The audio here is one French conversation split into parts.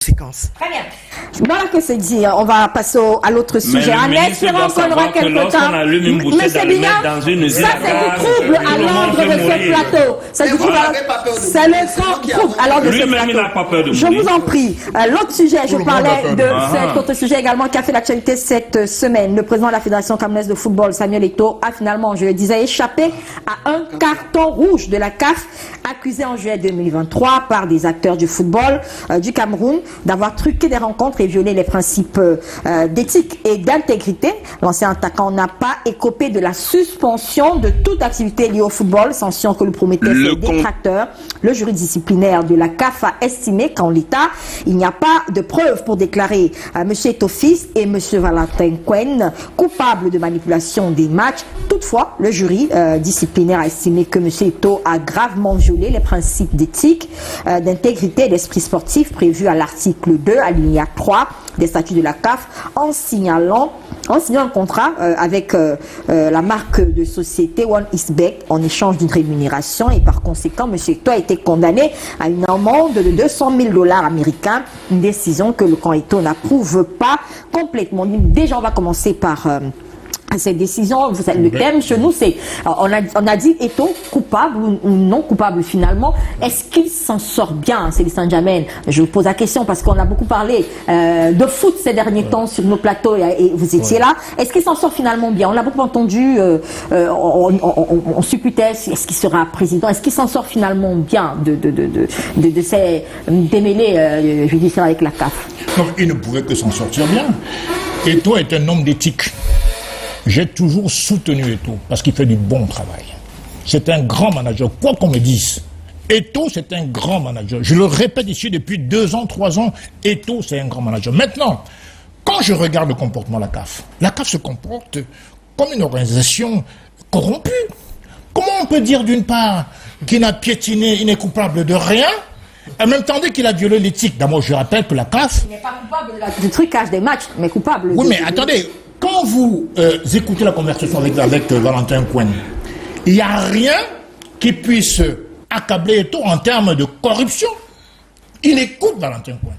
conséquences. Très bien. Voilà que c'est dit. On va passer à l'autre sujet. En espérant qu'on aura quelques temps. Mais c'est bien. Ça, c'est du trouble à l'ordre de ce plateau. C'est le trouble à l'ordre de ce plateau. Je vous en prie. L'autre sujet, je parlais de cet autre sujet également qui a fait l'actualité cette semaine. Le président de la Fédération camerounaise de football, Samuel Eto'o, a finalement, je le disais, échappé à un carton rouge de la CAF, accusé en juillet 2023 par des acteurs du football du Cameroun d'avoir truqué des rencontres et violé les principes d'éthique et d'intégrité. L'ancien attaquant n'a pas écopé de la suspension de toute activité liée au football, sanction que lui promettait ses détracteurs. Le jury disciplinaire de la CAF a estimé qu'en l'état, il n'y a pas de preuves pour déclarer M. Eto'o fils et M. Valentin Cohen coupables de manipulation des matchs. Toutefois, le jury disciplinaire a estimé que M. Eto'o a gravement violé les principes d'éthique, d'intégrité et d'esprit sportif prévus à l'article 2, alinéa 3 des statuts de la CAF, en signant un contrat avec la marque de société One East Bet en échange d'une rémunération, et par conséquent, M. Eto'o a été condamné à une amende de 200 000 $ américains, une décision que le camp Eto'o n'approuve pas complètement. Déjà, on va commencer par cette décision. Le thème chez nous, c'est, on a dit Eto'o coupable ou non coupable finalement. Est-ce qu'il s'en sort bien, Céline Saint-Germain? Je vous pose la question parce qu'on a beaucoup parlé de foot ces derniers temps sur nos plateaux et vous étiez là. Est-ce qu'il s'en sort finalement bien? On l'a beaucoup entendu, on supputait, est-ce qu'il sera président? Est-ce qu'il s'en sort finalement bien de ces démêlés judiciaires avec la CAF? Non, il ne pouvait que s'en sortir bien. Eto'o est un homme d'éthique. J'ai toujours soutenu Eto'o parce qu'il fait du bon travail. C'est un grand manager, quoi qu'on me dise. Eto'o, c'est un grand manager. Je le répète ici depuis 2 ans, 3 ans, Eto'o, c'est un grand manager. Maintenant, quand je regarde le comportement de la CAF se comporte comme une organisation corrompue. Comment on peut dire d'une part qu'il n'a piétiné, il n'est coupable de rien, en même temps qu'il a violé l'éthique? D'abord, je rappelle que la CAF... Il n'est pas coupable du trucage des matchs, mais coupable... Oui, mais attendez... Quand vous écoutez la conversation avec Valentin Cohen, il n'y a rien qui puisse accabler Eto'o en termes de corruption. Il écoute Valentin Cohen.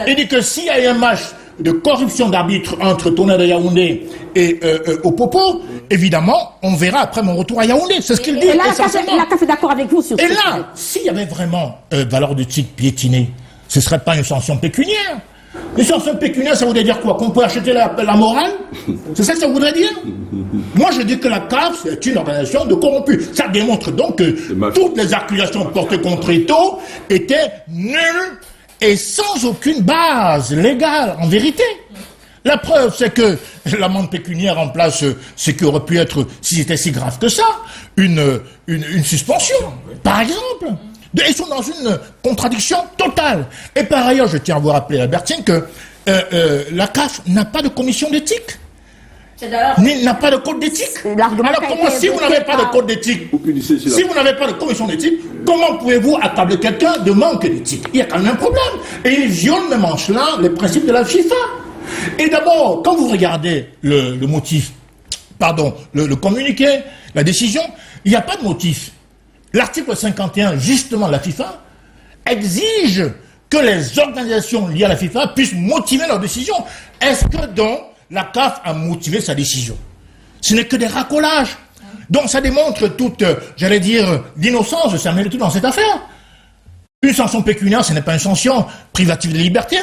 Il dit que s'il y a un match de corruption d'arbitre entre Tonnerre de Yaoundé et Opopo, évidemment, on verra après mon retour à Yaoundé. C'est ce qu'il dit. Et là, la CAF est d'accord avec vous sur et là, s'il y avait vraiment valeur d'éthique piétinée, ce ne serait pas une sanction pécuniaire. Une sanction pécuniaire, ça voudrait dire quoi? Qu'on peut acheter la morale? C'est ça que ça voudrait dire? Moi, je dis que la CAF, c'est une organisation de corrompus. Ça démontre donc que toutes les accusations portées contre Eto'o étaient nulles et sans aucune base légale, en vérité. La preuve, c'est que l'amende pécuniaire en place, ce qui aurait pu être, si c'était si grave que ça, une suspension, par exemple. Ils sont dans une contradiction totale. Et par ailleurs, je tiens à vous rappeler, Albertine, que la CAF n'a pas de commission d'éthique. N'a pas de code d'éthique. Alors comment, si vous n'avez pas de code d'éthique, si vous n'avez pas de commission d'éthique, comment pouvez-vous accabler quelqu'un de manque d'éthique? Il y a quand même un problème. Et ils violent même en cela les principes de la FIFA. Et d'abord, quand vous regardez le motif, pardon, le communiqué, la décision, il n'y a pas de motif. L'article 51, justement, de la FIFA, exige que les organisations liées à la FIFA puissent motiver leur décision. Est-ce que donc la CAF a motivé sa décision? Ce n'est que des racolages. Donc ça démontre toute, j'allais dire, l'innocence de Samuel Eto'o dans cette affaire. Une sanction pécuniaire, ce n'est pas une sanction privative de liberté.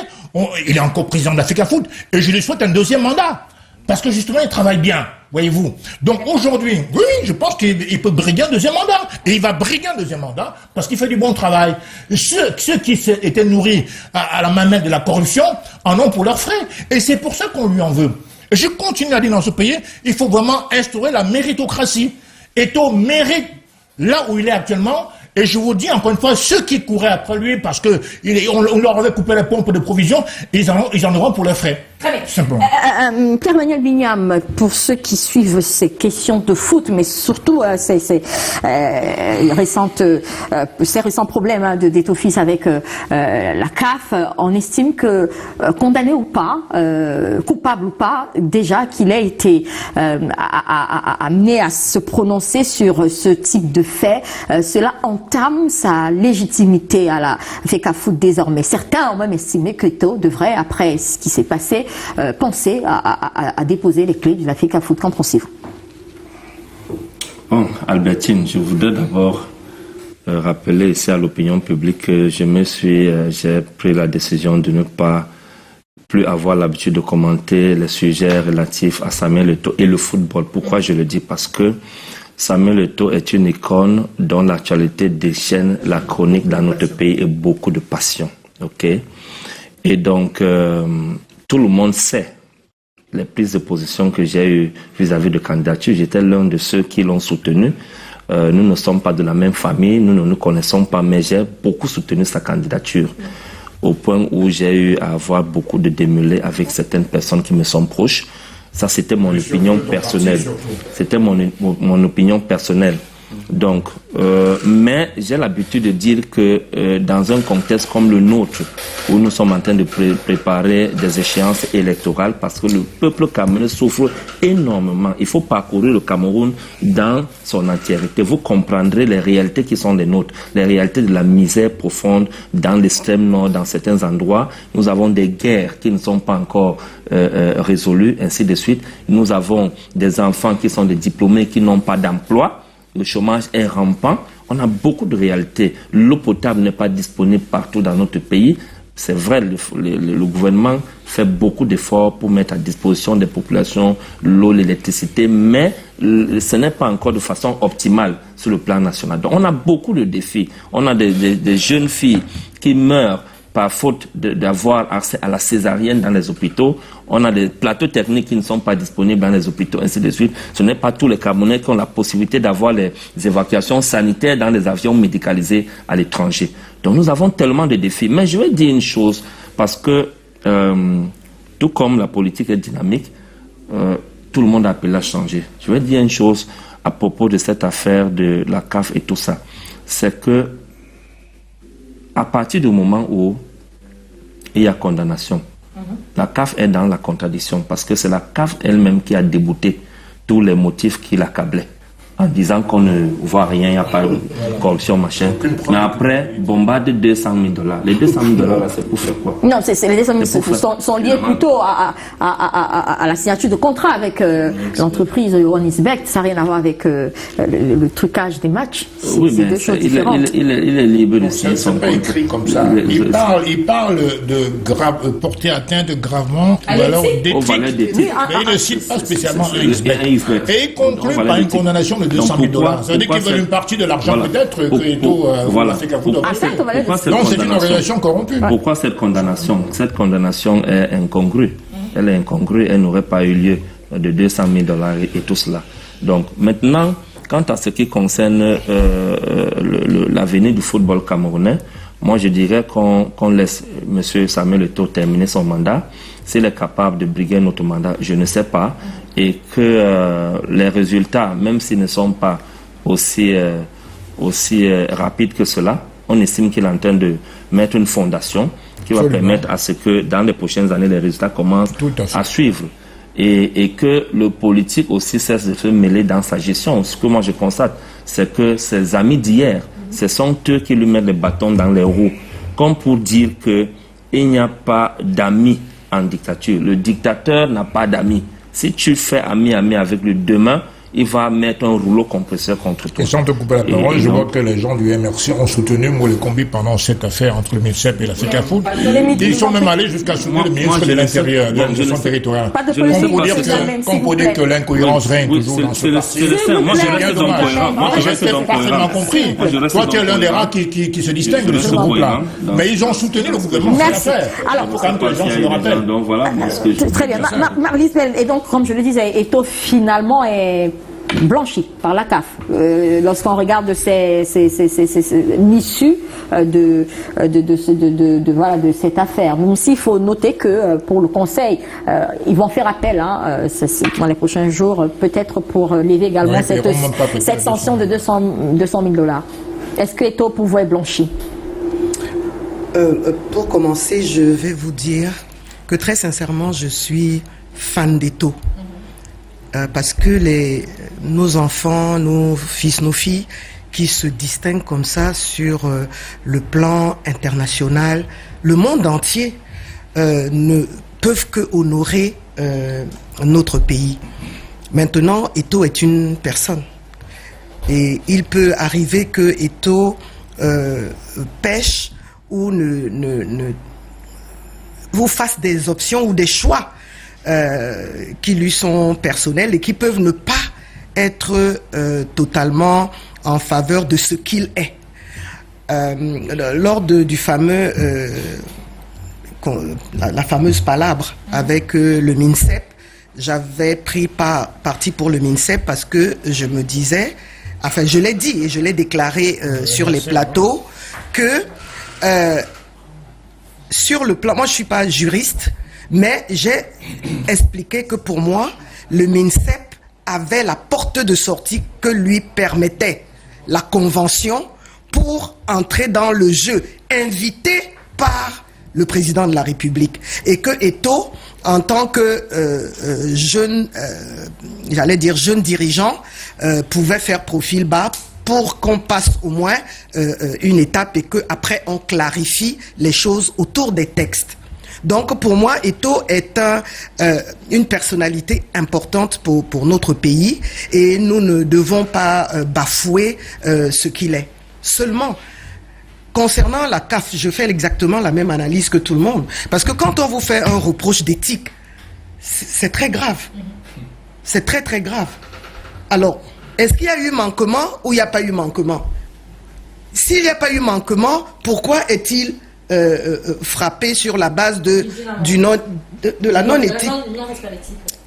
Il est encore président de l'Africa Foot et je lui souhaite un 2e mandat. Parce que justement, il travaille bien, voyez-vous. Donc aujourd'hui, oui, je pense qu'il peut briguer un 2e mandat. Et il va briguer un 2e mandat parce qu'il fait du bon travail. Ceux qui étaient nourris à la mamelle de la corruption en ont pour leurs frais. Et c'est pour ça qu'on lui en veut. Et je continue à dire dans ce pays, il faut vraiment instaurer la méritocratie. Eto'o mérite là où il est actuellement. Et je vous dis encore une fois, ceux qui couraient après lui parce que on leur avait coupé les pompes de provision, ils en auront pour leurs frais. Très bien. Pierre-Emmanuel Bignam, pour ceux qui suivent ces questions de foot, mais surtout ces récents problèmes d'étoffice avec la CAF, on estime que, condamné ou pas, coupable ou pas, déjà qu'il ait été amené à se prononcer sur ce type de fait, cela entame sa légitimité à la FECAFOOT désormais. Certains ont même estimé que Eto'o devrait, après ce qui s'est passé, penser à déposer les clés de la FECAFOOT. Qu'en pensez-vous? Bon, Albertine, je voudrais d'abord rappeler ici à l'opinion publique que j'ai pris la décision de ne pas plus avoir l'habitude de commenter les sujets relatifs à Samuel Eto'o et le football. Pourquoi je le dis? Parce que Samuel Eto'o est une icône dont l'actualité déchaîne la chronique dans notre pays et beaucoup de passion. Ok? Et donc, tout le monde sait les prises de position que j'ai eues vis-à-vis de candidature. J'étais l'un de ceux qui l'ont soutenu. Nous ne sommes pas de la même famille, nous ne nous connaissons pas, mais j'ai beaucoup soutenu sa candidature. Au point où j'ai eu à avoir beaucoup de démêlés avec certaines personnes qui me sont proches. Ça, c'était mon opinion personnelle. C'était mon opinion personnelle. Donc, mais j'ai l'habitude de dire que dans un contexte comme le nôtre, où nous sommes en train de préparer des échéances électorales, parce que le peuple camerounais souffre énormément. Il faut parcourir le Cameroun dans son entièreté. Vous comprendrez les réalités qui sont les nôtres, les réalités de la misère profonde dans l'extrême nord, dans certains endroits. Nous avons des guerres qui ne sont pas encore résolues, ainsi de suite. Nous avons des enfants qui sont des diplômés qui n'ont pas d'emploi. Le chômage est rampant. On a beaucoup de réalités. L'eau potable n'est pas disponible partout dans notre pays. C'est vrai, le gouvernement fait beaucoup d'efforts pour mettre à disposition des populations l'eau, l'électricité, mais ce n'est pas encore de façon optimale sur le plan national. Donc on a beaucoup de défis. On a des jeunes filles qui meurent par faute d'avoir accès à la césarienne dans les hôpitaux. On a des plateaux techniques qui ne sont pas disponibles dans les hôpitaux, ainsi de suite. Ce n'est pas tous les Camerounais qui ont la possibilité d'avoir les évacuations sanitaires dans les avions médicalisés à l'étranger. Donc nous avons tellement de défis. Mais je vais dire une chose, parce que tout comme la politique est dynamique, tout le monde a appelé à changer. Je vais dire une chose à propos de cette affaire de la CAF et tout ça. C'est que à partir du moment où il y a condamnation, la CAF est dans la contradiction parce que c'est la CAF elle-même qui a débouté tous les motifs qui l'accablaient en disant qu'on ne voit rien, il n'y a pas de corruption, machin. Mais après, bombarde $200 000. Les $200 000, là, c'est pour faire quoi? Non, les 200 000 sont liés plutôt à la signature de contrat avec l'entreprise Onisbect. Ça n'a rien à voir avec le trucage des matchs. Oui, mais deux choses différentes. Il est libre de signer son contrat. C'est pas écrit comme ça. Il parle de porter atteinte gravement ou alors d'éthique. Mais il ne cite pas spécialement Onisbect. Et il conclut par une condamnation de $200 000. Ça veut dire qu'ils veulent une partie de l'argent peut-être que Eto'o a fait qu'à Donc c'est une organisation corrompue. Pourquoi cette condamnation? Cette condamnation est incongrue. Elle est incongrue, elle n'aurait pas eu lieu de $200 000 et tout cela. Donc maintenant, quant à ce qui concerne l'avenir du football camerounais, moi je dirais qu'on laisse M. Samuel Eto'o terminer son mandat. S'il est capable de briguer notre mandat, je ne sais pas. Et que les résultats, même s'ils ne sont pas aussi rapides que cela, on estime qu'il est en train de mettre une fondation qui va permettre à ce que dans les prochaines années, les résultats commencent à suivre. Et que le politique aussi cesse de se mêler dans sa gestion. Ce que moi je constate, c'est que ses amis d'hier, ce sont eux qui lui mettent les bâtons dans les roues. Comme pour dire qu'il n'y a pas d'amis en dictature. Le dictateur n'a pas d'amis. Si tu fais ami avec lui demain, il va mettre un rouleau compresseur contre toi. Et sans te couper la parole, je vois que les gens du MRC ont soutenu Moulékombi pendant cette affaire entre le MINSEP et la FECAFOOT. Ils sont même allés jusqu'à soutenir le ministre de l'Intérieur, de la gestion territoriale. Comme pour dire que l'incohérence règne toujours dans ce parti. C'est bien dommage. J'ai parfaitement compris. Toi, tu es l'un des rares qui se distingue de ce groupe-là. Mais ils ont soutenu le gouvernement. Merci. Alors, quand les gens se le rappellent. Donc voilà. Très bien. Marlisbel, et donc, comme je le disais, Eto'o finalement est blanchi par la CAF. Lorsqu'on regarde l'issue de cette affaire. Même s'il faut noter que pour le Conseil, ils vont faire appel dans les prochains jours, peut-être pour lever également cette sanction de 200 000 $. Est-ce que Eto'o pouvait être blanchi? Pour commencer, je vais vous dire que très sincèrement, je suis fan d'Eto'o. Parce que nos enfants, nos fils, nos filles, qui se distinguent comme ça sur le plan international, le monde entier ne peuvent que honorer notre pays. Maintenant, Eto'o est une personne. Et il peut arriver que Eto'o pêche ou vous fasse des options ou des choix qui lui sont personnels et qui peuvent ne pas être totalement en faveur de ce qu'il est. Lors du fameux la fameuse palabre avec le MINSEP, j'avais pris parti pour le MINSEP parce que je me disais, enfin je l'ai dit et je l'ai déclaré sur les plateaux, que sur le plan, moi je suis pas juriste, mais j'ai expliqué que pour moi, le MINSEP avait la porte de sortie que lui permettait la convention pour entrer dans le jeu, invité par le président de la République. Et que Eto'o, en tant que jeune dirigeant, pouvait faire profil bas pour qu'on passe au moins une étape et qu'après on clarifie les choses autour des textes. Donc pour moi, Eto'o est une personnalité importante pour notre pays et nous ne devons pas bafouer ce qu'il est. Seulement, concernant la CAF, je fais exactement la même analyse que tout le monde. Parce que quand on vous fait un reproche d'éthique, c'est très grave. C'est très très grave. Alors, est-ce qu'il y a eu manquement ou il n'y a pas eu manquement? S'il n'y a pas eu manquement, pourquoi est-il frappé sur la base de la non-éthique?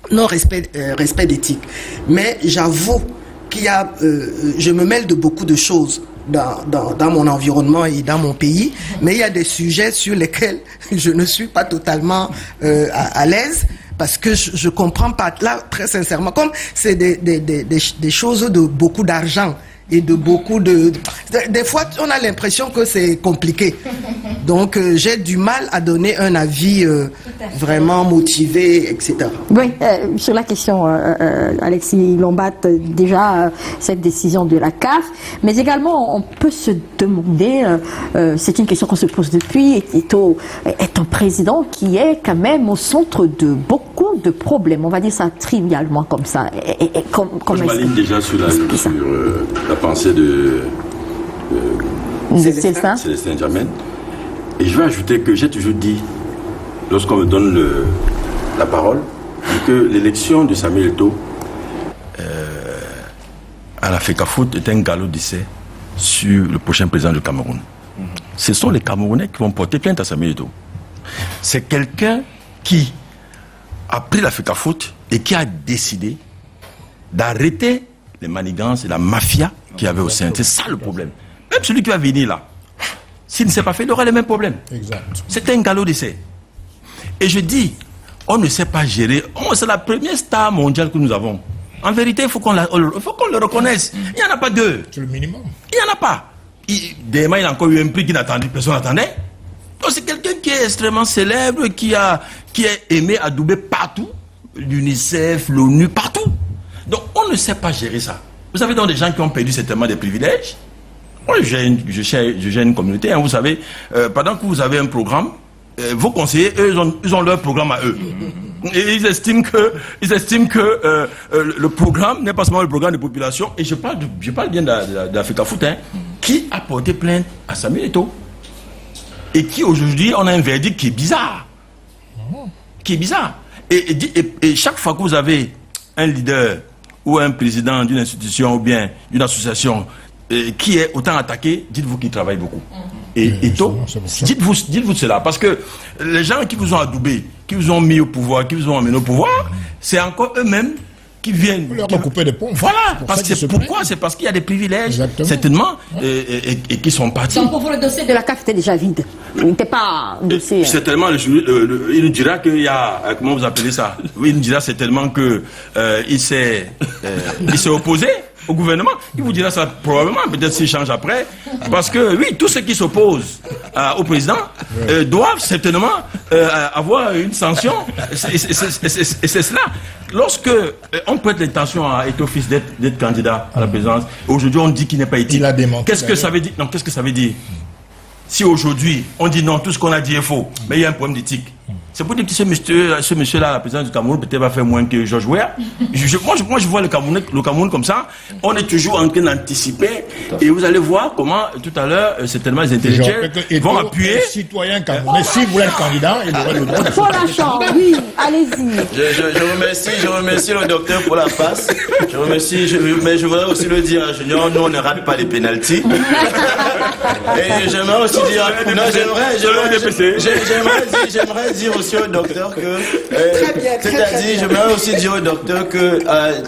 Non-respect d'éthique. Mais j'avoue qu'il y a... je me mêle de beaucoup de choses dans mon environnement et dans mon pays, mais il y a des sujets sur lesquels je ne suis pas totalement à l'aise, parce que je comprends pas, là, très sincèrement, comme c'est des choses de beaucoup d'argent et de beaucoup de... Des fois, on a l'impression que c'est compliqué. Donc, j'ai du mal à donner un avis vraiment motivé, etc. Oui, sur la question, Alexis Lombat, déjà, cette décision de la CAF, mais également, on peut se demander, c'est une question qu'on se pose depuis, Eto'o est un président qui est quand même au centre de beaucoup de problèmes, on va dire ça trivialement comme ça. Je m'aligne déjà sur la pensée de Célestin Djamène. Et je vais ajouter que j'ai toujours dit, lorsqu'on me donne la parole, que l'élection de Samuel Eto'o à la FECAFOOT est un galop d'essai sur le prochain président du Cameroun. Ce sont les Camerounais qui vont porter plainte à Samuel Eto'o. C'est quelqu'un qui a pris la FECAFOOT et qui a décidé d'arrêter les manigances et la mafia qu'il y avait au sein. C'est ça le problème. Même celui qui va venir là, s'il ne s'est pas fait, il aura les mêmes problèmes. Exact. C'est un galop d'essai. Et je dis, on ne sait pas gérer. C'est la première star mondiale que nous avons. En vérité, il faut qu'on le reconnaisse. Il n'y en a pas deux. C'est le minimum. Il n'y en a pas. Demain, il a encore eu un prix personne n'attendait. Donc c'est quelqu'un qui est extrêmement célèbre, qui est aimé, adoubé partout. L'UNICEF, l'ONU, partout. Donc on ne sait pas gérer ça. Vous savez, donc des gens qui ont perdu certainement des privilèges. Moi, je gère une communauté, hein, vous savez, pendant que vous avez un programme, vos conseillers, eux, ils ont leur programme à eux. Et ils estiment que le programme n'est pas seulement le programme de population, et je parle bien de la FECAFOOT, hein, qui a porté plainte à Samuel Eto'o. Et qui aujourd'hui, on a un verdict qui est bizarre. Et chaque fois que vous avez un leader ou un président d'une institution ou bien d'une association qui est autant attaqué, dites-vous qu'il travaille beaucoup. Et Eto'o, dites-vous cela, parce que les gens qui vous ont adoubé, qui vous ont mis au pouvoir, qui vous ont amené au pouvoir, c'est encore eux-mêmes qui viennent... Leur couper des ponts. Voilà, parce que pourquoi? C'est parce qu'il y a des privilèges, certainement, et qui sont partis. Donc pour vous, le dossier de la CAF était déjà vide. Il n'était pas un dossier... Certainement, il nous dira qu'il y a... Comment vous appelez ça? Il nous dira certainement qu'il s'est opposé au gouvernement. Il vous dira ça probablement, peut-être s'il change après. Parce que oui, tous ceux qui s'opposent au président doivent certainement avoir une sanction. Et c'est cela. Lorsque on prête l'intention à Eto'o-Fils d'être candidat à la présidence, aujourd'hui on dit qu'il n'est pas éthique. Qu'est-ce que ça veut dire? Non, qu'est-ce que ça veut dire? Si aujourd'hui on dit non, tout ce qu'on a dit est faux, mais il y a un problème d'éthique. C'est pour dire que ce monsieur-là, la présidence du Cameroun, peut-être va faire moins que George Weah. Moi, je vois le Cameroun comme ça. On est toujours en train d'anticiper. Et vous allez voir comment, tout à l'heure, certainement les intellectuels vont appuyer. Les citoyens camerounais, si vous êtes candidat, il aurait le droit de... Pour la chambre, oui, allez-y. Je remercie le docteur pour la passe. Mais je voudrais aussi le dire à Junior, nous, on ne rate pas les pénaltys. Et j'aimerais aussi dire... Non, j'aimerais dire aussi au docteur que j'aimerais aussi dire au docteur que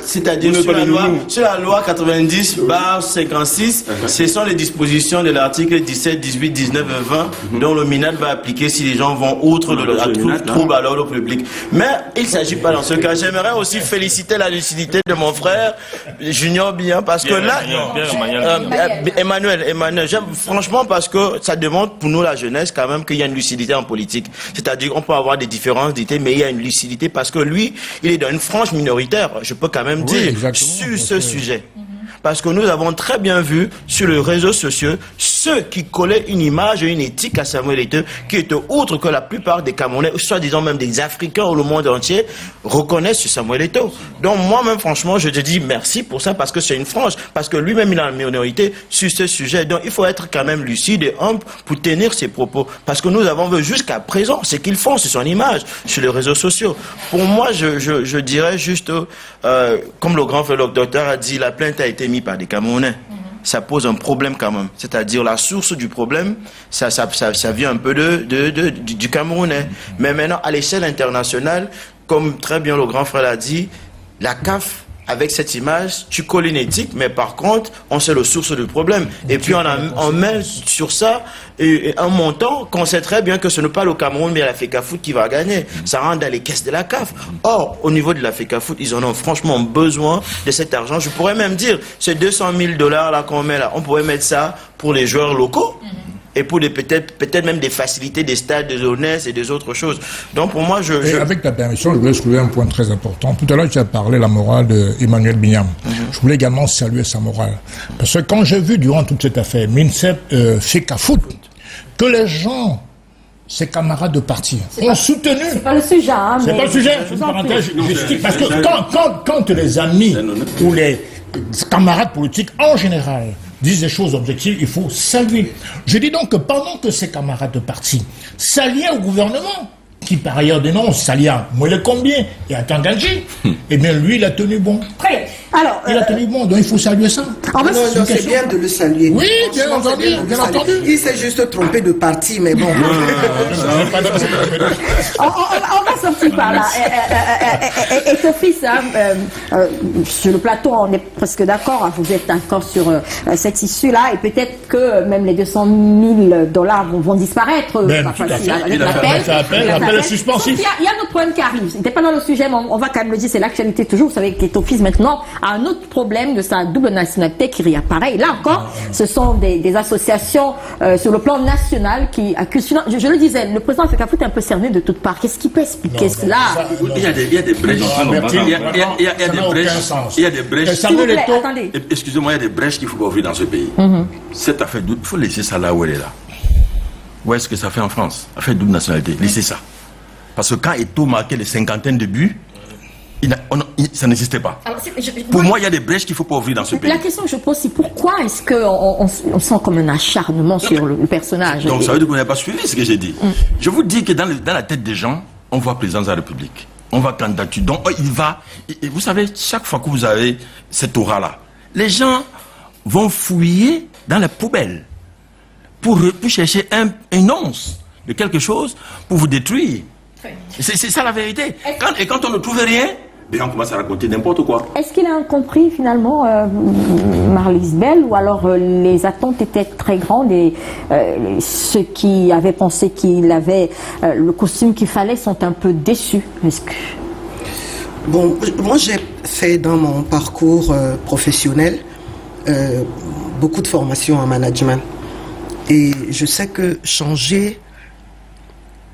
c'est-à-dire sur la loi 90/56, ce sont les dispositions de l'article 17, 18, 19 et 20 dont le MINAD va appliquer si les gens vont outre le trouble à l'ordre public. Mais il ne s'agit pas dans ce cas. J'aimerais aussi féliciter la lucidité de mon frère Junior Bien parce que là Emmanuel, j'aime franchement parce que ça demande pour nous la jeunesse quand même qu'il y a une lucidité en politique. C'est-à-dire qu'on peut avoir des différences d'idées, mais il y a une lucidité parce que lui, il est dans une frange minoritaire, je peux quand même dire, sur ce sujet. Parce que nous avons très bien vu sur les réseaux sociaux ceux qui collaient une image et une éthique à Samuel Eto'o qui était autre que la plupart des Camerounais, soit disant même des Africains ou le monde entier, reconnaissent sur Samuel Eto'o. Donc moi-même, franchement, je te dis merci pour ça parce que c'est une frange, parce que lui-même il a une minorité sur ce sujet. Donc il faut être quand même lucide et humble pour tenir ses propos. Parce que nous avons vu jusqu'à présent ce qu'ils font sur son image, sur les réseaux sociaux. Pour moi, je dirais juste, comme le grand frère le docteur a dit, la plainte a été mise par des Camerounais. Ça pose un problème quand même. C'est-à-dire la source du problème, ça vient un peu du Camerounais. Mais maintenant, à l'échelle internationale, comme très bien le grand frère l'a dit, la CAF, avec cette image, tu colles une éthique, mais par contre, on sait le source du problème. Et puis on met sur ça un montant qu'on sait très bien que ce n'est pas le Cameroun, mais la FECAFOOT qui va gagner. Ça rentre dans les caisses de la CAF. Or, au niveau de la FECAFOOT, ils en ont franchement besoin de cet argent. Je pourrais même dire, ces 200 000 $ là qu'on met là, on pourrait mettre ça pour les joueurs locaux. Et pour peut-être même des facilités des stades de jeunesse et des autres choses. Donc pour moi, avec ta permission, je voulais soulever un point très important. Tout à l'heure, tu as parlé de la morale d'Emmanuel Bignam. Je voulais également saluer sa morale. Parce que quand j'ai vu durant toute cette affaire, MINSEP, FECAFOOT, que les gens, ses camarades de parti, ont soutenu... C'est pas le sujet, hein. C'est pas le sujet, c'est une parenthèse. Parce que quand les amis ou les camarades politiques en général disent des choses objectives, il faut saluer. Je dis donc que pendant que ses camarades de parti s'alliaient au gouvernement, qui par ailleurs dénonce Salia Mwele-Combien et Atangadji, eh bien lui il a tenu bon. Très alors, il a tenu bon, donc il faut saluer ça. C'est bien de le saluer. Oui, bien entendu, bien entendu. Il s'est juste trompé de parti, mais bon. On va sortir par là. Eto'o-Fils, sur le plateau, on est presque d'accord. Vous êtes d'accord sur cette issue-là, et peut-être que même les 200 000 $ vont disparaître. L'appel est suspensif. Il y a un autre problème qui arrive. C'était pas dans le sujet, mais on va quand même le dire, c'est l'actualité toujours. Vous savez qu'Eto'o-Fils maintenant a un autre problème de sa double nationalité qui réapparaît. Et là encore, ce sont des associations sur le plan national qui accusent. Je le disais, le président FECAFOOT est un peu cerné de toutes parts. Qu'est-ce qu'il peut expliquer cela? Il y a des brèches. Il y a des brèches. Excusez-moi, il y a des brèches qu'il faut pas ouvrir dans ce pays. Cette affaire, il faut laisser ça là où elle est là. Où est-ce que ça fait en France? Affaire de double nationalité. Laissez ça. Parce que quand Eto'o marquait les 50aines de buts, ça n'existait pas. Alors, pour moi, il y a des brèches qu'il ne faut pas ouvrir dans ce pays. La question que je pose, c'est pourquoi est-ce qu'on sent comme un acharnement sur le personnage? Donc ça veut dire que vous n'avez pas suivi ce que j'ai dit. Je vous dis que dans la tête des gens, on voit président de la République, on voit candidature. Donc il va... Et vous savez, chaque fois que vous avez cette aura-là, les gens vont fouiller dans la poubelle pour chercher une once de quelque chose pour vous détruire. C'est ça la vérité. Et quand on ne trouve rien, Et on commence à raconter n'importe quoi. Est-ce qu'il a incompris finalement Marlys Bell, ou alors les attentes étaient très grandes et ceux qui avaient pensé qu'il avait le costume qu'il fallait sont un peu déçus? Bon, moi j'ai fait dans mon parcours professionnel beaucoup de formations en management. Et je sais que changer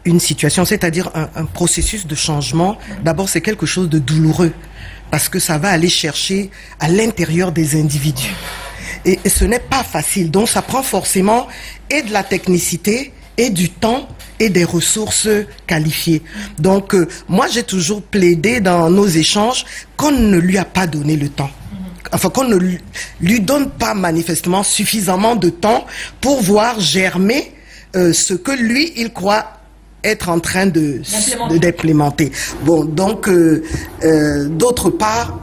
une situation, c'est-à-dire un processus de changement, d'abord c'est quelque chose de douloureux, parce que ça va aller chercher à l'intérieur des individus. Et ce n'est pas facile, donc ça prend forcément et de la technicité, et du temps, et des ressources qualifiées. Donc moi j'ai toujours plaidé dans nos échanges qu'on ne lui a pas donné le temps. Enfin, qu'on ne lui donne pas manifestement suffisamment de temps pour voir germer ce que lui, il croit être en train d'implémenter. Bon, donc, d'autre part,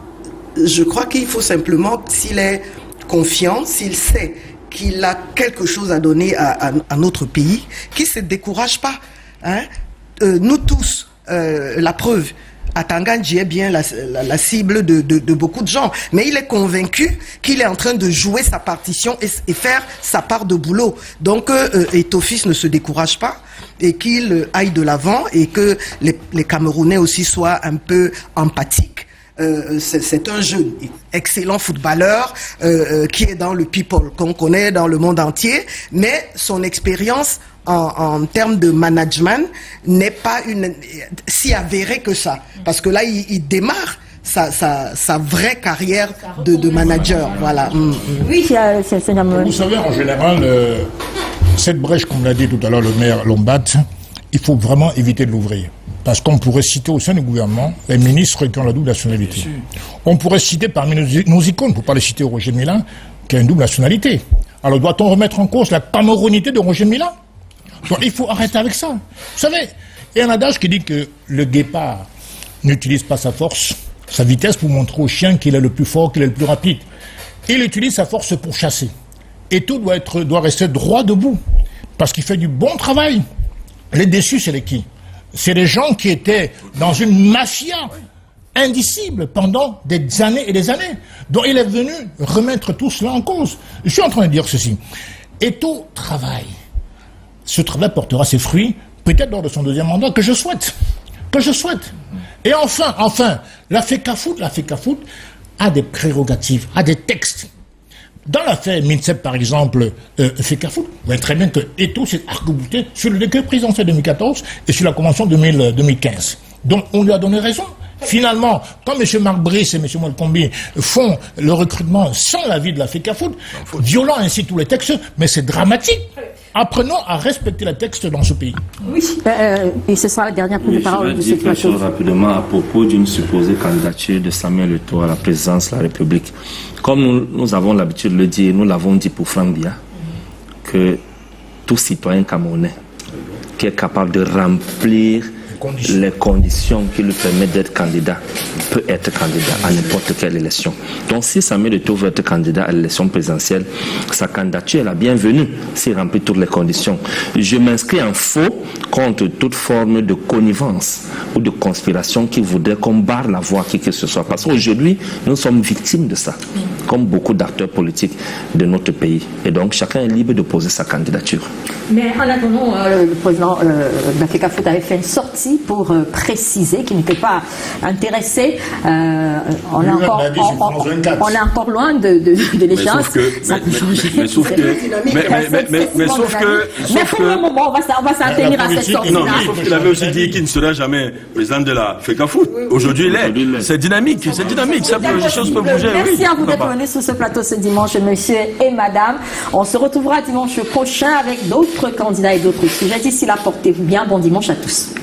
je crois qu'il faut simplement, s'il est confiant, s'il sait qu'il a quelque chose à donner à notre pays, qu'il ne se décourage pas. Hein? Nous tous, la preuve, Atangandji est bien la cible de beaucoup de gens, mais il est convaincu qu'il est en train de jouer sa partition et faire sa part de boulot. Donc, Eto'o-Fils ne se décourage pas et qu'il aille de l'avant et que les Camerounais aussi soient un peu empathiques. C'est un jeune, excellent footballeur qui est dans le people, qu'on connaît dans le monde entier, mais son expérience en termes de management n'est pas si avérée que ça. Parce que là, il démarre sa vraie carrière de manager. Voilà. Oui, c'est vous savez, en général, cette brèche, comme l'a dit tout à l'heure le maire Lombat, il faut vraiment éviter de l'ouvrir. Parce qu'on pourrait citer au sein du gouvernement les ministres qui ont la double nationalité. On pourrait citer parmi nos icônes, pour ne pas les citer Roger Mila, qui a une double nationalité. Alors doit-on remettre en cause la camerounité de Roger Mila? Donc il faut arrêter avec ça. Vous savez, il y a un adage qui dit que le guépard n'utilise pas sa force, sa vitesse pour montrer au chien qu'il est le plus fort, qu'il est le plus rapide. Il utilise sa force pour chasser. Et tout doit rester droit debout. Parce qu'il fait du bon travail. Les déçus, c'est les qui? C'est les gens qui étaient dans une mafia indicible pendant des années et des années. Donc il est venu remettre tout cela en cause. Je suis en train de dire ceci. Eto'o travaille. Ce travail portera ses fruits, peut-être lors de son deuxième mandat, que je souhaite. Et enfin, la FECAFOOT a des prérogatives, a des textes. Dans l'affaire MINSEP, par exemple, FECAFOOT, vous voyez très bien que Eto'o s'est arc-bouté sur le décret présidentiel 2014 et sur la convention 2015. Donc, on lui a donné raison. Finalement, quand M. Marc Brice et M. Mwelkombi font le recrutement sans l'avis de la FECAFOOT, violant ainsi tous les textes, mais c'est dramatique. Apprenons à respecter les textes dans ce pays. Oui, et ce sera la dernière prise de parole de cette plateau. Rapidement à propos d'une supposée candidature de Samuel Eto'o à la présidence de la République. Comme nous avons l'habitude de le dire, nous l'avons dit pour Franck Biya, que tout citoyen camerounais qui est capable de remplir les conditions qui lui permettent d'être candidat peut être candidat à n'importe quelle élection. Donc si Samuel Eto'o veut être candidat à l'élection présidentielle, sa candidature est la bienvenue s'il remplit toutes les conditions. Je m'inscris en faux contre toute forme de connivence ou de conspiration qui voudrait qu'on barre la voie à qui que ce soit. Parce qu'aujourd'hui, nous sommes victimes de ça, comme beaucoup d'acteurs politiques de notre pays. Et donc chacun est libre de poser sa candidature. Mais en attendant, le président de la FECAFOOT avait fait une sortie pour préciser qu'il n'était pas intéressé. On est encore loin de l'échéance. Ça peut changer. Mais sauf pour le moment, on va s'en tenir à cette sortie-là. Non, mais sauf qu'il avait aussi dit qu'il ne sera jamais président de la FECAFOOT. Aujourd'hui, il est. C'est dynamique. Les choses peuvent bouger. Merci à vous d'être venus sur ce plateau ce dimanche, monsieur et madame. On se retrouvera dimanche prochain avec d'autres candidats et d'autres sujets. D'ici là, portez-vous bien. Bon dimanche à tous.